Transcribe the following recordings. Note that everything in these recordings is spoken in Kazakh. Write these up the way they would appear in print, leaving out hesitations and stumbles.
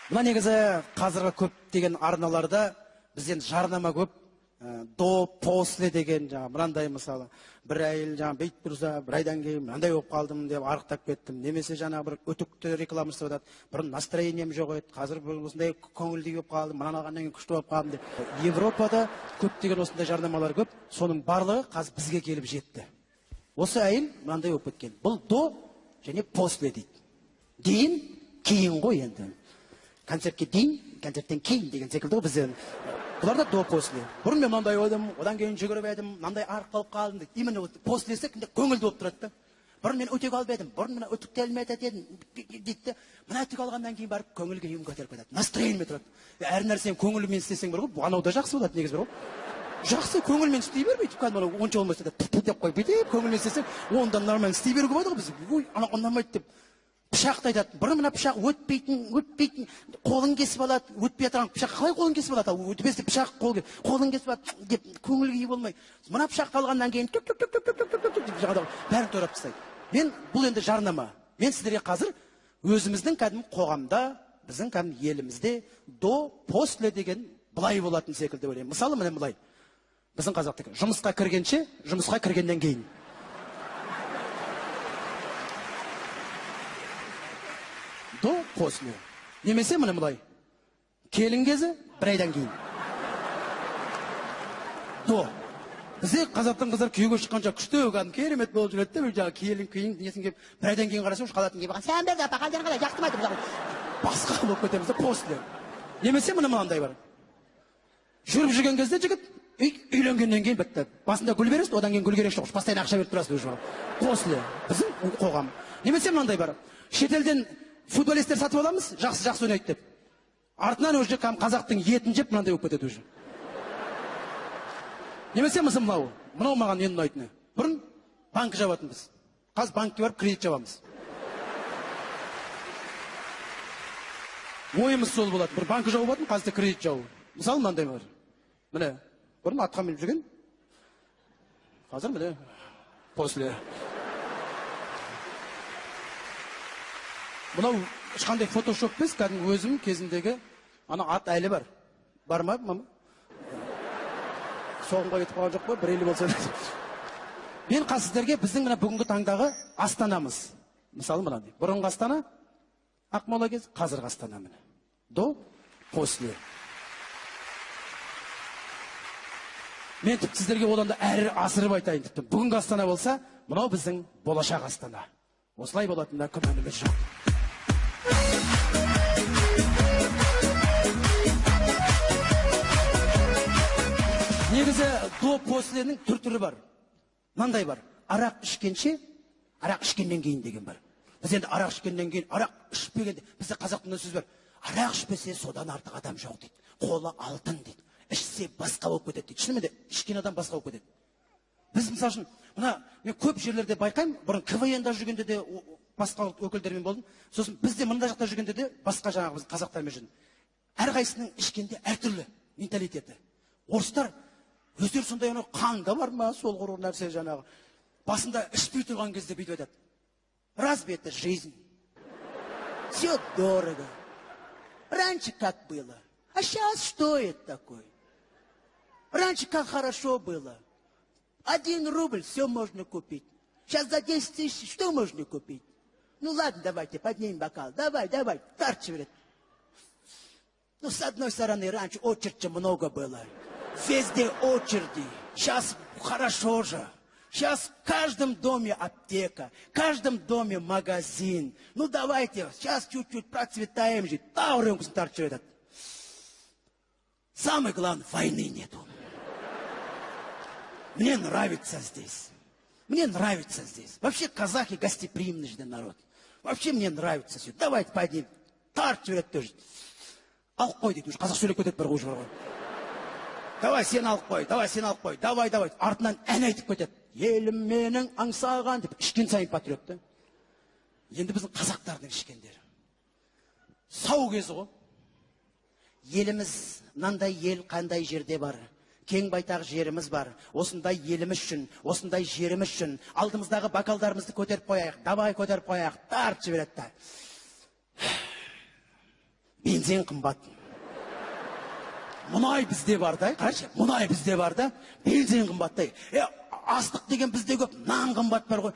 Мына негізі қазіргі көптеген арналарда бізден жарнама көп. До, после деген, мынандай мысалы, бір әйел бүйтіп тұрса, бір айдан кейін мынандай болып қалдым деп арықтап кеттім. Немесе бір өтікті рекламасы болады. Бұрын настроением жоқ еді, қазір осындай көңілді болып қалдым, мынаны алғаннан кейін күшті болып қалдым деп. Европада көптеген осындай жарнамалар көп. Соның барлығы қазір бізге келіп жетті. Осы әйел мынандай болып кеткен. Бұл до және после дейді. Дейін, кейін ғой енді. Концертке дейін, концерттен кейін деген секілді ғой бізден. Бұлар да до после. Бұрын мен мынандай ойдым, одан кейін жүгіріп едім, мынандай арықталып қалдым дейді. Именно послесі көңілді болып тұрады да. Бұрын мен өтек алып едім, бұрын мен өтікті әлме едім дейді. Мына өтек алғаннан кейін барып көңіл күйім көтеріп кетеді. Настроением тұрады. Әр нәрсені көңілмен істесең бар ғой, анау да жақсы болады негізі бар ғой. Жақсы көңілмен істей бермейді. Кәдімгі онша болмаса да деп қой бүйтіп көңілмен істесең, онда нормально істей беруге болады ғой біз. Ой, анау ұнамайды деп. Пышақты айтады. Бұрын мына пышақ өтпейтін, қолын кесіп алады, өтпей тұрған пышақ қалай қолын кесіп алады? Өтпесе пышақ қолын кесіп алады деп көңіл күйі болмай. Мына пышақты алғаннан кейін бәрін турап тастайды. Мен бұл енді жарнама. Мен сіздерге қазір өзіміздің кәдімгі қоғамда, біздің кәдімгі елімізде до, после деген былай болатын секілді ойлаймын. Мысалы міне былай. Біздің қазақтікі жұмысқа кіргенше, жұмысқа кіргеннен кейін. До, после. Немесе міне былай. Келін кезі бір айдан кейін. До. Бізде қазақтың қыздар күйеуге шыққанша күшті өған керемет болып жүреді де, жаңағы келін кейін несін келіп бір айдан кейін қарасаң қалатын кейін сен берді апа қалдың қалай жақсы ма айтып басқа болып кетеміз де после. Немесе мынандай бар. Жүріп жүрген кезде жігіт үйленгеннен кейін бітті. Басында гүл бересіз, одан кейін гүл керек жоқ. Постоянно ақша беріп тұрасыз уже. После. Біздің қоғам. Немесе мынандай бар. Шетелден футболистер сатып аламыз, жақсы ойнайды деп. Артынан уже қазақтың етін жеп мынандай болып кетеді уже. Немесе мынау маған ең ұнайтыны. Бұрын банк жабатынбыз. Қазір банкке барып кредит жабамыз. Ойымыз сол болады. Бір банк жабу болатын, қазір кредит жабу. Мысалы мынандай бар. Міне, бұрын атқа мініп жүрген. Қазір міне, после. Мынау ешқандай фотошоп емес, кәдімгі өзім кезіндегі ана ат әлі бар. Бар ма, мама? Соғымға кетіп қалған жоқ па? Бір елі болса. Мен қазірге біздің мына бүгінгі таңдағы Астанамыз. Мысалы мынандай. Бұрынғы Астана, Ақмола кез, қазіргі Астана міне. До, после. Мен тіпті сіздерге одан да әрі асырып айтайын тіпті. Бүгінгі Астана болса, мынау біздің болашақ Астана. Осылай болатында күмәніміз жоқ. Негізі до посленің түр-түрі бар. Мынандай бар. Арақ ішкенше, арақ ішкеннен кейін деген бар. Біз енді арақ ішкеннен кейін, арақ ішпегенде, бізде қазақтың сөз бар. Арақ ішпесе содан артық адам жоқ дейді. Қолы алтын дейді. Ішсе басқа болып кетеді дейді. Шынымен де ішкен адам басқа болып кетеді. Біз мысалы үшін, мен көп жерлерде байқаймын, бұрын КВН-да жүргенде де басқа өкілдермен болдым. Сосын бізде мында жақта жүргенде де басқа жаңағы біз қазақтармен жүрдім. Әрқайсының ішкенде әртүрлі менталитеті. Орыстар өздері сондай қанда бар ма, сол құру нәрсе жаңағы. Басында ішпей тұрған кезде бүйтіп айтады. Разве это жизнь? Все дорого. Раньше как было? А сейчас что это такое? Раньше как хорошо было. 1 рубль все можно купить. Сейчас за 10 тысяч что можно купить? Ну ладно, давайте, поднимем бокал. Давай, тарчивает. Ну, с одной стороны, раньше очереди много было. Везде очереди. Сейчас хорошо же. Сейчас в каждом доме аптека, в каждом доме магазин. Ну давайте, сейчас чуть-чуть процветаем же. Тауренкус тарчивает. Самое главное, войны нету. Мне нравится здесь. Мне нравится здесь. Вообще казахи гостеприимный народ. Вообще мне нравится все. Давайте пойдем. Тарчивает тоже. Алып қой дейді, қазақ сөйлеп кетеді бір уже. Давай сен алып қой, давай. Артынан ән айтып кетеді. Елім менің аңсаған деп ішкен сайын патриотты. Енді біздің қазақтардың ішкендері. Сау кезі ғой. Еліміз мынандай ел қандай жерде бар. Кең байтақ жеріміз бар. Осындай еліміз үшін, осындай жеріміз үшін алдымыздағы бокалдарымызды көтеріп қояйық. Давай көтеріп қояйық. Тарт жібереді. Бензин бензин қымбат. Мұнай бізде бар да, қарашы, мұнай бізде бар да, бензин қымбаттай. Астық деген бізде көп, нан қымбат бар ғой.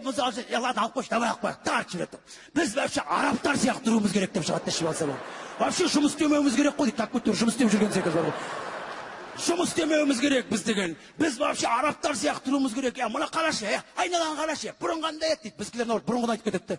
Мысалы, ладно, алып қойшы, давай алып қойшы, тарт жіберді. Біз вообще арабтар сияқты тұруымыз керек деп шығады ішіп алса бар. Вообще жұмыс істемеуіміз керек қой, так көтер, жұмыс істеп жүрген секілді бар ғой. Жұмыс істемеуіміз керек біз деген. Біз вообще арабтар сияқты тұруымыз керек. Мұна қарашы, айналаң қарашы, бұрын қандай еді дейді. Біздікілер бұрынғыны айтып кетеді.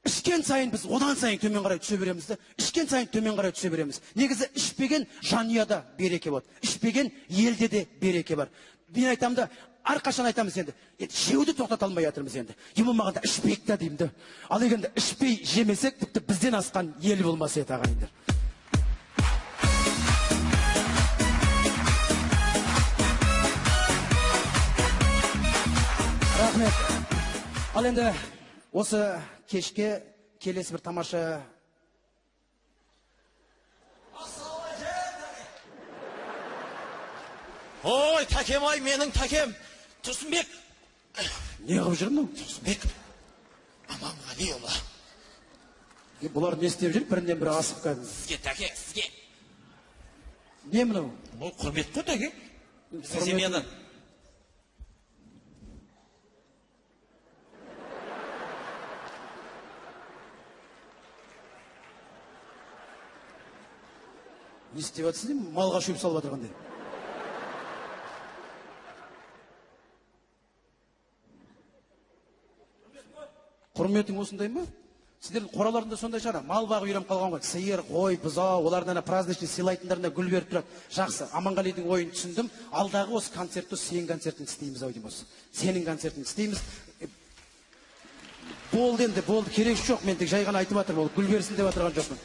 Ішкен сайын біз одан сайын төмен қарай түсе береміз да. Ішкен сайын төмен қарай түсе береміз. Негізі ішпеген жанұяда береке болады. Ішпеген елде де береке бар. Мен айтамын да, әрқашан айтамыз енді. Жеуді тоқтата алмай жатырмыз енді. Болмағанда ішпейік та деймін да. Ал егер ішпей жемесек, тіпті бізден асқан ел болмас еді ағайындар. Рахмет. Ал енді осы кешке келесі бір тамаша. Ой, тәкем ай, менің тәкем. Тұрсынбек. Не қылып жүр мынау? Тұрсынбек. Аманғалиұлы. Бұлар не істеп жүр? Бірінен бірі асып кәдімгі. Сізге тәке, сізге. Не мынау? Бұл құрмет қой тәке. Семьядан. Не істеп жатсыз деймін? Малға шөп салып жатырғандай. Құрметің осындай ма? Сіздердің қораларында сондай шығар. Мал бағып үйреніп қалған ғой. Сиыр, қой, бұзау, олардан праздничный сыйлайтындарына гүл беріп тұрады. Жақсы, Аманғалидың ойын түсіндім. Алдағы осы концертті сенің концертін істейміз ау деймін осы. Сенің концертін істейміз. Болды енді, болды, керек жоқ. Мен тек жай ғана айтып жатырмын, ол гүл берсін деп отырған жоқпын.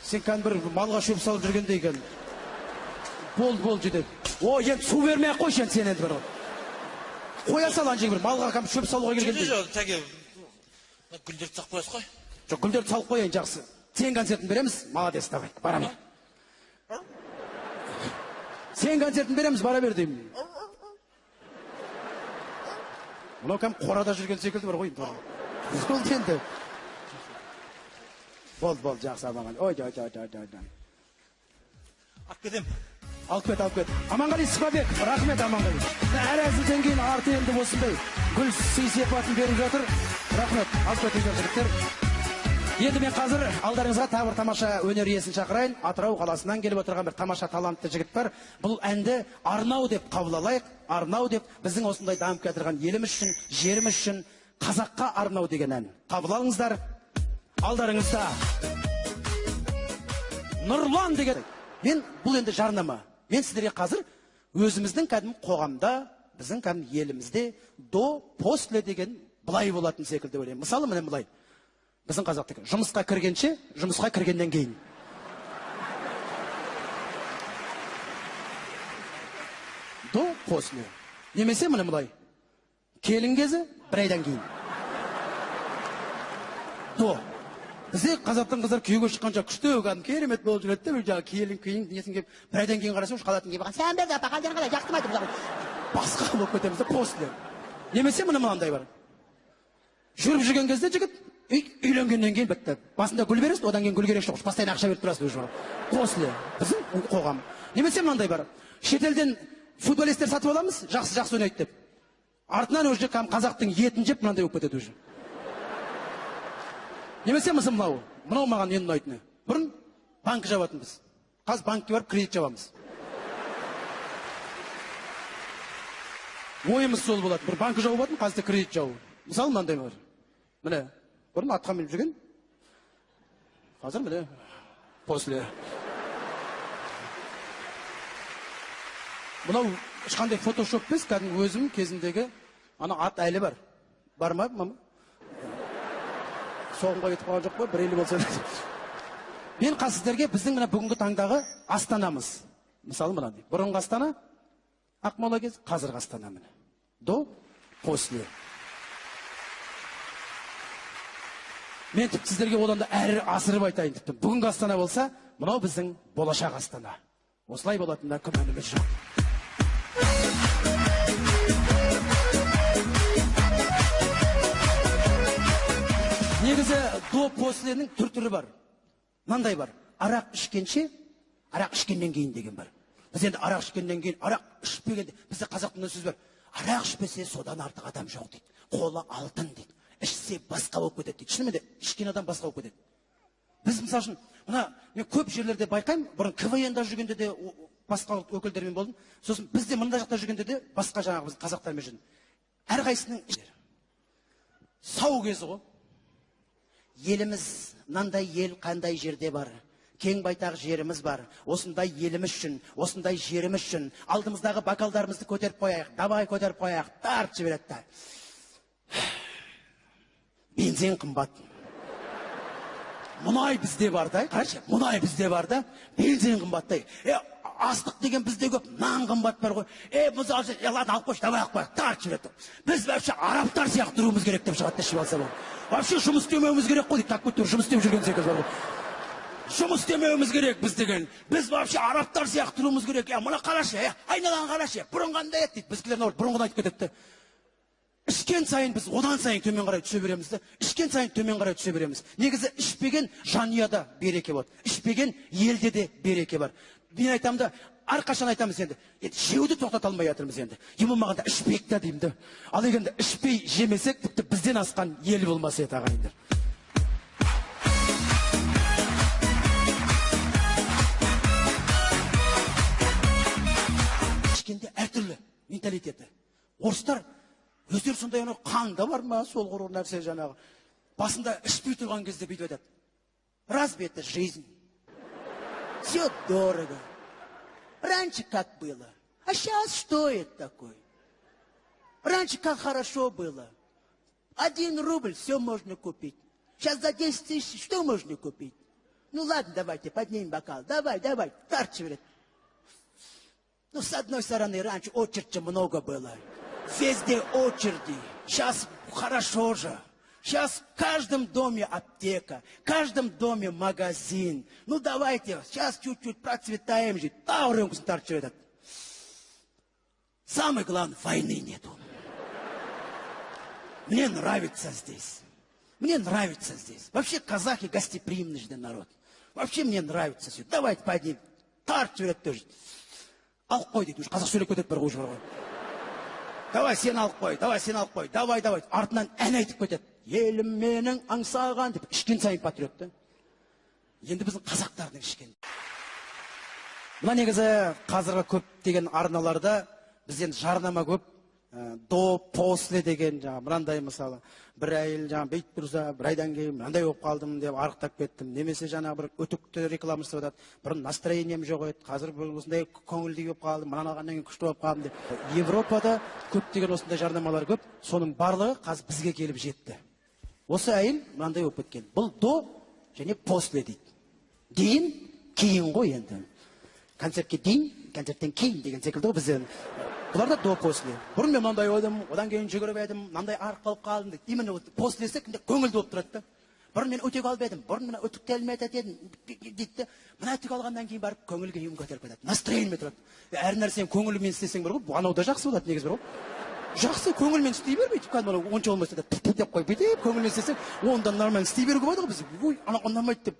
Сен кәдімгі бір малға шөп салып жүргендей екен. Болды жетеді. О, енді су бермей-ақ қойшы енді сен енді бір. Қоя сал ана жерге бір малға шөп салуға келгендей. Жоқ, тәке. Гүлдерді салып қоясыз ғой? Жоқ, гүлдерді салып қояйын, жақсы. Сен концертін береміз, молодец, давай, барамын. Сен концертін береміз, бара бер деймін. Мынау кәдімгі қорада жүрген секілді бар ғой. Болды енді. Болды, жақсы Аманғали. Ой. Алып кетем. Алып кет. Аманғали Сыпабек, рахмет Аманғали. Әр әзілден кейін арты енді осындай гүл сый сипатын беріп жатыр. Рахмет, алып кетіңіздер жігіттер. Енді мен қазір алдарыңызға тағы бір тамаша өнер иесін шақырайын. Атырау қаласынан келіп отырған бір тамаша талантты жігіт бар. Бұл әнді арнау деп қабыл алайық. Арнау деп біздің осындай дамып кетірген еліміз үшін, жеріміз үшін қазаққа арнау деген ән. Қабыл алыңыздар. Алдарыңызда Нұрлан деген. Мен бұл енді жарнама. Мен сіздерге қазір өзіміздің кәдімгі қоғамда, біздің кәдімгі елімізде до после деген былай болатын секілді ойлаймын. Мысалы міне былай. Біздің қазақтікі жұмысқа кіргенше, жұмысқа кіргеннен кейін. До после. Немесе міне былай. Келін кезі бір айдан кейін. До. Бізде қазақтың қыздар күйеуге шыққанша күшті кәдімгі керемет болып жүреді де, жаңағы келін кейін несін келіп, бір айдан кейін қарасаң, қалатын кейін сен берді апа, қалдырын қалай, жақсы ма айтып басқа болып кетеміз де, после. Немесе мынандай бар. Жүріп жүрген кезде жігіт үйленгеннен кейін бітті. Басында гүл бересіз, одан кейін гүл керек жоқ, постоянно ақша беріп тұрасыз уже. После. Біздің қоғам. Немесе мынандай бар. Шетелден футболисттер сатып аламыз, жақсы ойнайды деп. Артынан уже қазақтың етін жеп мынандай болып кетеді уже. Немесе мынау маған ең ұнайтыны. Бұрын банк жабатынбыз. Қазір банкке барып кредит жабамыз. Ойымыз сол болады. Бір банк жабу болатын, қазір кредит жабу. Мысалы мынандай бар. Міне, бұрын атқа мініп жүрген. Қазір міне, после. Мынау ешқандай фотошоп емес, кәдімгі өзім кезіндегі ана ат әлі бар. Бар ма, мама? Соғымға кетіп қалған жоқ па? Бір елі болса. Мен қазірге біздің бүгінгі таңдағы Астанамыз. Мысалы мынандай. Бұрынғы Астана, Ақмола кез, қазіргі Астана міне. До, после. Мен тіпті сіздерге одан да әрі асырып айтайын тіпті. Бүгінгі Астана болса, мынау біздің болашақ Астана. Осылай болатында күмәніміз жоқ. Негізі до посленің түр-түрі бар. мынандай бар. Арақ ішкенше, арақ ішкеннен кейін деген бар. Біз енді арақ ішкеннен кейін, арақ ішпегенде, бізде қазақтың сөз бар. Арақ ішпесе содан артық адам жоқ дейді. Қолы алтын дейді. Ішсе басқа болып кетеді дейді. Шынымен де ішкен адам басқа болып кетеді. Біз мысалы үшін, мен көп жерлерде байқаймын, бұрын КВН-да жүргенде де басқа өкілдермен болдым. Сосын бізде мында жақта жүргенде де басқа жаңағы біз қазақтармен жүрдім. Әрқайсының сау кезі ғой. Еліміз мынандай ел қандай жерде бар. Кең байтақ жеріміз бар. Осындай еліміз үшін, осындай жеріміз үшін алдымыздағы бокалдарымызды көтеріп қояйық. Давай көтеріп қояйық. Тарт жібереді. Бензин қымбат. Мұнай бізде бар да, қарашы, мұнай бізде бар да, бензин қымбат да. Астық деген бізде көп, нан қымбат бар ғой. Мысалы, ладно, алып қойшы, давай алып қояйық, тарт жібереді. Біз вообще арабтар сияқты тұруымыз керек деп шығады ішіп алса болады. Вообще жұмыс істемеуіміз керек қой дейді, так көтер жұмыс істеп жүрген секілді бар ғой. Жұмыс істемеуіміз керек біз деген. Біз вообще арабтар сияқты тұруымыз керек. Мына қарашы, айналаң қарашы, бұрын қандай еді дейді. Біздікілер бұрынғыны айтып кетеді. Ішкен сайын біз одан сайын төмен қарай түсе береміз да. Ішкен сайын төмен қарай түсе береміз. Негізі ішпеген жанұяда береке болады. Ішпеген елде де береке бар. Мен айтамын да, әрқашан айтамыз енді. Жеуді тоқтата алмай жатырмыз енді. Ең болмағанда ішпейік та деймін да. Ал егер ішпей жемесек, тіпті бізден асқан ел болмас еді ағайындар. Ішкенде әртүрлі менталитеті. Орыстар өздері сондай қанда бар ма, сол құрғыр нәрсе жаңағы. Басында ішпей тұрған кезде бүйтіп айтады. Разве это жизнь? Все дорого. Раньше как было. А сейчас что это такое? Раньше как хорошо было. 1 рубль все можно купить. Сейчас за 10 тысяч что можно купить? Ну ладно, давайте, поднимем бокал. Давай, тарчивает. Ну, с одной стороны, раньше очереди много было. Везде очереди. Сейчас хорошо же. Сейчас в каждом доме аптека, в каждом доме магазин. Ну давайте, сейчас чуть-чуть процветаем же. Самое главное, войны нету. Мне нравится здесь. Мне нравится здесь. Вообще казахи гостеприимный народ. Вообще мне нравится все. Давайте пойдем. Тарчивает тоже. Алып қой дейді, қазақ сөйлеп кетеді бір қойшы бар ғой. Давай сен алып қой, давай. Артынан ән айтып кетеді. Елім менің аңсаған деп ішкен сайын патриот та. Енді біздің қазақтардың ішкен. Мына негізі қазіргі көптеген арналарда бізден жарнама көп. До, после деген мынандай мысалы бір әйел бүйтіп тұрса, бір айдан кейін мынандай болып қалдым деп арықтап кеттім. Немесе бір өтікті реклама жасап жатады. Бұрын настроением жоқ еді, қазір осындай көңілді болып қалдым, мынаны алғаннан кейін күшті болып қалдым деп. Европада көптеген осындай жарнамалар көп. Соның барлығы қазір бізге келіп жетті. Осы әйел мынандай болып кеткен. Бұл до және после дейді. Дейін, кейін ғой енді. Концертке дейін, концерттен кейін деген секілді бізден. Бұларда до после. Бұрын мен мынандай ойдым, одан кейін жүгіріп едім, мынандай арық болып қалдым дейді. Именно послесі көңілді болып тұрады да. Бұрын мен өтек алып едім, бұрын мына өтікті әлме айтады едім дейді. Мына өтек алғаннан кейін барып көңілге үйім көтеріп кетеді. Настроение тұрады. Әр нәрсені көңілмен істесең бар ғой, анау да жақсы болады негізі бар ғой. Жақсы көңілмен істей бермейді. Кәдімгі онша болмаса да деп қойып бүйтіп көңілмен істесең, онда нормально істей беруге болады ғой біз. Ой, ана ұнамайды деп.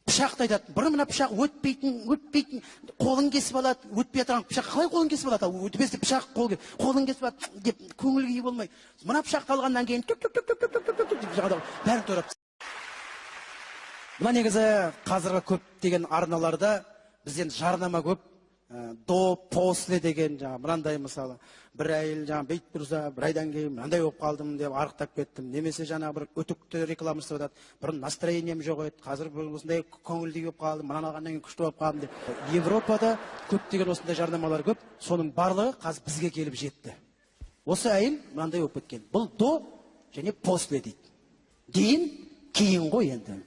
Пышақты айтады. Бұрын мына пышақ өтпейтін, қолын кесіп алады, өтпей жатқан пышақ қалай қолын кесіп алады? Өтпесе пышақ қолын кесіп алады деп көңілге ие болмай. Мына пышақты алғаннан кейін деп бәрін торап. Мына негізі қазіргі көптеген арналарда бізден жарнама көп. До, после деген мынандай мысалы бір әйел бүйтіп тұрса, бір айдан кейін мынандай болып қалдым деп арықтап кеттім. Немесе бір өтікті реклама жасап жатады. Бұрын настроением жоқ еді, қазір осындай көңілді болып қалдым, мынаны алғаннан кейін күшті болып қалдым деп. Европада көптеген осындай жарнамалар көп. Соның барлығы қазір бізге келіп жетті. Осы әйел мынандай болып кеткен. Бұл до және после дейді. Дейін, кейін ғой енді.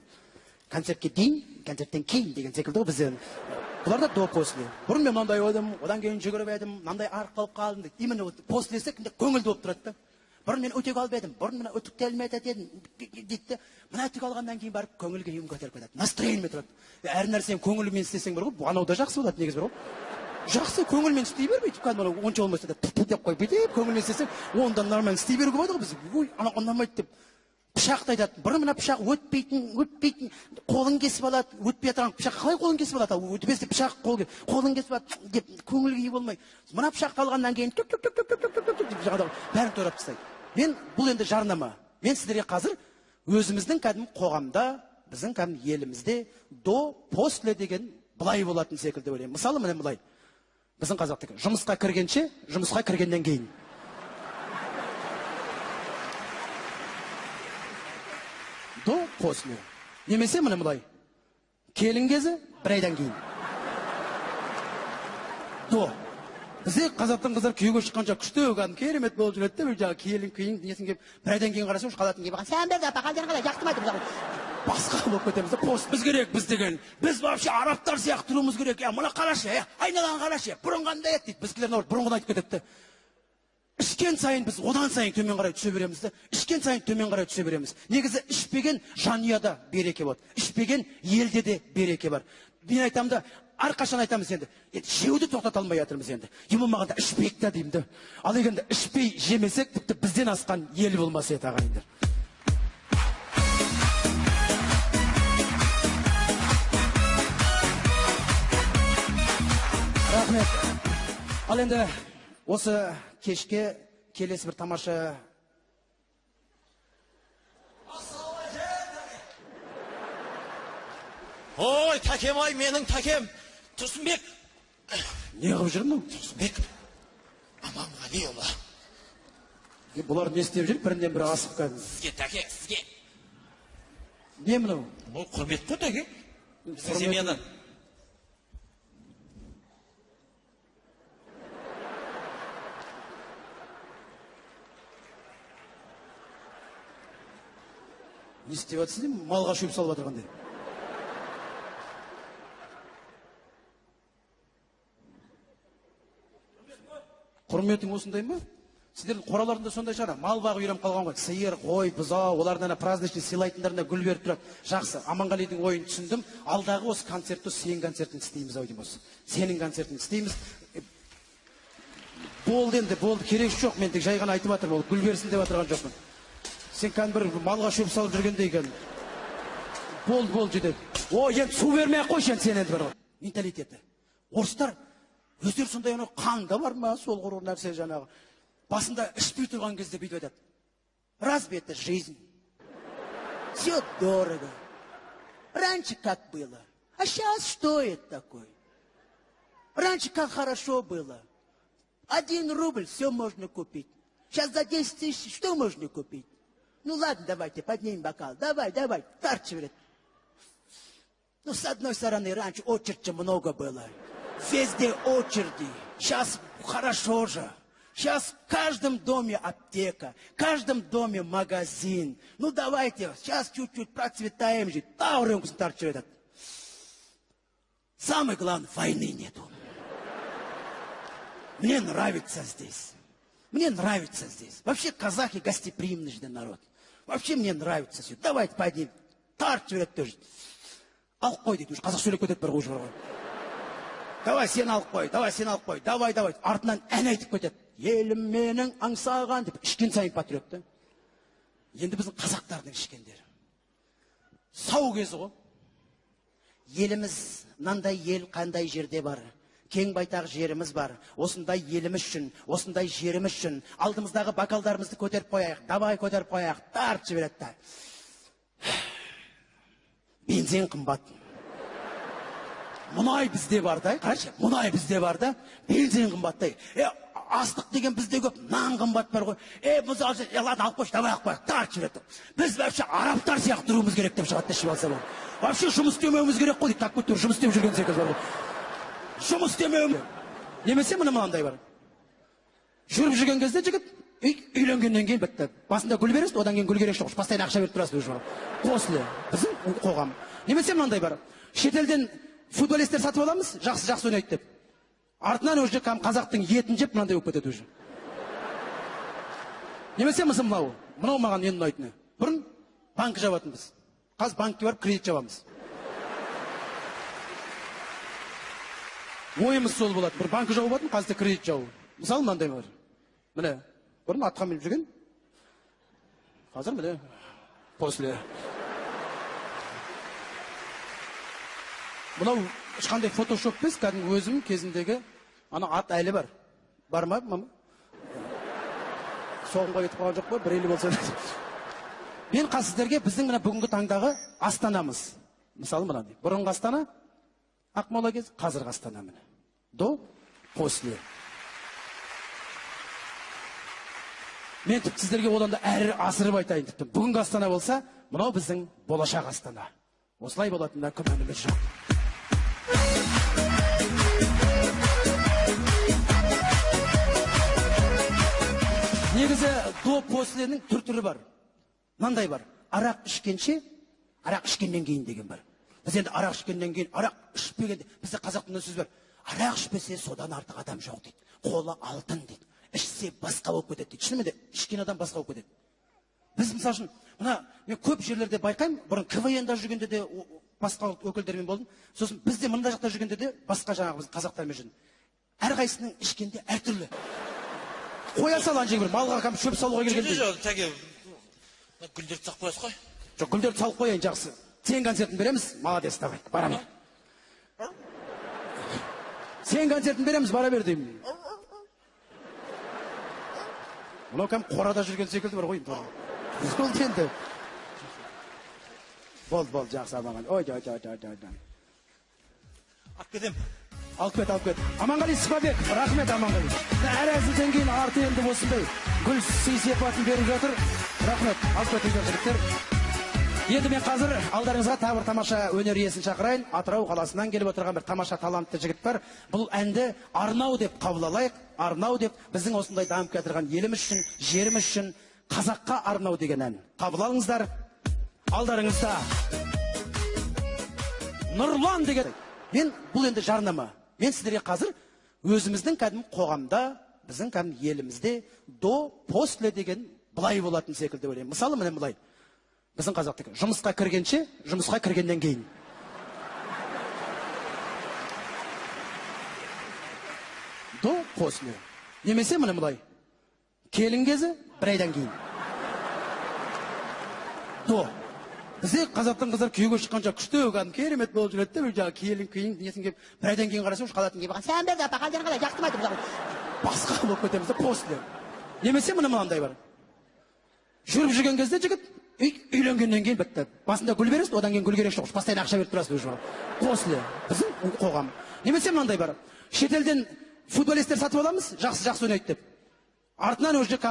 Концертке дейін, концерттен кейін деген секілді ғой бізден. Бұларда до после. Бұрын мен мынандай ойдым, одан кейін жүгіріп едім, мынандай арық болып қалдым дейді. Именно послесі көңілді болып тұрады да. Бұрын мен өтек алып едім, бұрын мына өтікті әлме айтады едім дейді. Мына өтек алғаннан кейін барып көңілге үйім көтеріп кетеді. Настроение тұрады. Әр нәрсені көңілмен істесең бар ғой, анау да жақсы болады негізі бар ғой. Жақсы көңілмен істей бермейді. Кәдімгі онша болмаса да деп қойып бүйтіп көңілмен істесең, онда нормально істей беруге болады ғой біз. Ой, ана ұнамайды деп. пышақты айтады. Бұрын мына пышақ өтпейтін, қолын кесіп алады, өтпей жатқан пышақ қалай қолын кесіп алады? Өтпесе пышақ қолын кесіп алады деп көңіл күй болмай. Мына пышақты алғаннан кейін бәрін турап тастайды. Мен бұл енді жарнама. Мен сіздерге қазір өзіміздің кәдімгі қоғамда, біздің кәдімгі елімізде до, после деген былай болатын секілді ойлаймын. Мысалы, міне былай. Біздің қазақтікі. Жұмысқа кіргенше, жұмысқа кіргеннен кейін. До, после. Немесе міне былай. Келін кезі бір айдан кейін. До. Бізде қазақтың қыздар күйеуге шыққанша күшті кәдімгі керемет болып жүреді де, жаңағы келін күйін несін келіп, бір айдан кейін қарасаң, қалатын келіп, сен берді, қалдырың қалай, жақсы ма айтып, басқа болып кетеміз. Пост біз керек біз деген. Біз вообще арабтар сияқты тұруымыз керек. Мұны қарашы, айналған қарашы, бұрын қандай еді дейді. Біздікілер бұрынғыны айтып кетеді. Ішкен сайын біз одан сайын төмен қарай түсе береміз де. Ішкен сайын төмен қарай түсе береміз. Негізі ішпеген жанұяда береке болады. Ішпеген елде де береке бар. Мен айтамын да, әрқашан айтамыз енді. Жеуді тоқтата алмай жатырмыз енді. Ең болмағанда ішпейік та деймін де. Ал егер ішпей жемесек, тіпті бізден асқан ел болмас еді ағайындар. Рахмет. Ал енді осы кешке келесі бір тамаша. Ой, тәкем ай, менің тәкем. Тұрсынбек. Не қылып жүр мынау? Тұрсынбек. Аманғалиұлы. Бұлар не істеп жүр? Бірінен бірі асып кәдімгі. Сізге тәке, сізге. Не мынау? Бұл құрмет қой тәке. Семьядан. Не істеп жатсыз деймін? Малға шөп салып жатырғандай. Құрметің осындай ма? Сіздердің қораларында сондай шығар. Мал бағып үйреніп қалған ғой. Сиыр, қой, бұзау, олардан праздничный сыйлайтындарына гүл беріп тұрады. Жақсы, Аманғалидың ойын түсіндім. Алдағы осы концертті сенің концертін істейміз ау деймін осы. Сенің концертін істейміз. Болды енді, болды, керек жоқ. Мен тек жай ғана айтып жатырмын, гүл берсін деп отырған жоқпын. Сен кәдімгі бір малға шөп салып жүргендей екен. Болды жетеді. О, енді су бермей ақ қойшы, сен енді бір менталитеті. Орыстар өздері сондай қанда бар ма, сол құрғыр нәрсе жаңағы. Басында ішпей тұрған кезде бүйтіп айтады. Разве это жизнь? Все дорого. Раньше как было, а сейчас что это такое? Раньше как хорошо было. 1 рубль все можно купить. Сейчас за 10 тысяч что можно купить? Ну ладно, давайте, поднимем бокал. Давай, тарчивает. Ну, с одной стороны, раньше очереди много было. Везде очереди. Сейчас хорошо же. Сейчас в каждом доме аптека, в каждом доме магазин. Ну, давайте, сейчас чуть-чуть процветаем же. Тауренку тарчивает. Самое главное, войны нету. Мне нравится здесь. Мне нравится здесь. Вообще казахи гостеприимный народ. Вообще мне нравится все. Давайте пойдем. Тарчивает тоже. Алып қой дейді, қазақ сөйлеп кетеді бір қойшы бар ғой. Давай сен алып қой, давай. Артынан ән айтып кетеді. Елім менің аңсаған деп, ішкен сайын патриотты. Енді біздің қазақтардың ішкендері. Сау кезі ғой. Еліміз, мынандай ел қандай жерде бар. Кең байтақ жеріміз бар. Осындай еліміз үшін, осындай жеріміз үшін. Алдымыздағы бокалдарымызды көтеріп қояйық. Давай көтеріп қояйық. Тарт жібереді. Бензин қымбат. Мұнай бізде бар да, қарашы, мұнай бізде бар да, бензин қымбат да. Астық деген бізде көп, нан қымбат бар ғой. Біз ладно, алып қойшы, давай алып қояйық. Тарт жібереді. Біз вообще арабтар сияқты тұруымыз керек деп шығады ішіп алса бол. Вообще жұмыс істемеуіміз керек қой, так көтер жұмыс істеп жүрген секілді бар ғой. Жұмыс істемеуіміз. Немесе мынандай бар. Жүріп жүрген кезде жігіт үйленгеннен кейін бітті. Басында гүл бересіз, одан кейін гүл керек жоқ. Постоянно ақша беріп тұрасыз уже. После біздің қоғам. Немесе мынандай бар. Шетелден футболисттер сатып аламыз, жақсы ойнайды деп. Артынан уже қазақтың етін жеп мынандай болып кетеді уже. Немесе мынау маған не ұнайтыны. Бұрын банк жабатынбыз. Қазір банкке барып кредит жабамыз. Ойымыз сол болады. Бір банк жауып атын, қазір кредит жауып. Мысалы мынандай бар. Міне, бұрын атқа мініп жүрген. Қазір міне после. Мынау ешқандай фотошоп емес, кәдімгі өзім кезіндегі ана ат әлі бар. Бар ма, мама? Соғымға кетіп қалған жоқ па? 150 болса. Мен қазір сіздерге біздің мына бүгінгі таңдағы Астанамыз. Мысалы мынандай. Бұрынғы Астана, Ақмола кез, қазіргі Астана міне. До, после. Мен тіпті сіздерге одан да әрі асырып айтайын тіпті. Бүгінгі Астана болса, мынау біздің болашақ Астана. Осылай болатынына күмәніміз жоқ. Негізі до посленің түр-түрі бар. Мынандай бар. Арақ ішкенше, арақ ішкеннен кейін деген бар. Біз енді арақ ішкеннен кейін, арақ ішпегенде, бізде қазақтың сөз бар. Арақ ішпесе содан артық адам жоқ дейді. Қолы алтын дейді. Ішсе басқа болып кетеді дейді. Шынымен де ішкен адам басқа болып кетеді. Біз мысалы үшін, мына мен көп жерлерде байқаймын, бұрын КВН-да жүргенде де басқа өкілдермен болдым. Сосын бізде мында жақта жүргенде де басқа жаңағы біз қазақтармен жүрдім. Әрқайсының ішкенде әртүрлі. Қоя сал ана жерге малға кәм шөп салуға келгенде. Жоқ, тәке. Гүлдерді салып қоясыз ғой. Жоқ, гүлдерді салып қояйын, жақсы. Сен концертін береміз, молодец, давай, барамын. Сен концертін береміз, бара бер деймін. Мынау кәм қорада жүрген секілді бар ғой. Болды енді. Болды, жақсы аманғали. Ой. Алып кетем. Алып кет. Аманғали Сыпабек, рахмет Аманғали. Әр әзілден кейін арты енді осындай гүл сый сипатын беріп жатыр. Рахмет, алып кетіңдер жігіттер. Енді мен қазір алдарыңызға тағы бір тамаша өнер иесін шақырайын. Атырау қаласынан келіп отырған бір тамаша талантты жігіт бар. Бұл әнді арнау деп қабыл алайық. Арнау деп біздің осындай дамып кетірген еліміз үшін, жеріміз үшін қазаққа арнау деген ән. Қабыл алыңыздар. Алдарыңызда Нұрлан деген. Мен бұл енді жарнама. Мен сіздерге қазір өзіміздің кәдімгі қоғамда, біздің кәдімгі елімізде до, после деген былай болатын секілді ойлаймын. Мысалы міне былай. Біздің қазақтікі. Жұмысқа кіргенше, жұмысқа кіргеннен кейін. До, после. Немесе міне былай. Келін кезі, бір айдан кейін. До. Бізде қазақтың қыздар күйеуге шыққанша күшті өкәдім, керемет болып жүреді де, жаңағы келін кейін, несін кеп, бір айдан кейін қарасың, қалатын кейін баған, сән берді, апа, қалден қалай, жақтымайды, басқа болып кетеміз де, после. Немесе мынандай бар. Жүріп жүрген кезде жігіт, үйленгеннен кейін бітті. Басында гүл бересіз, одан кейін гүл керек жоқ, постоянно ақша беріп тұрасыз уже. После. Біздің қоғам. Немесе мынандай бар. Шетелден футболистер сатып аламыз, жақсы ойнайды деп. Артынан уже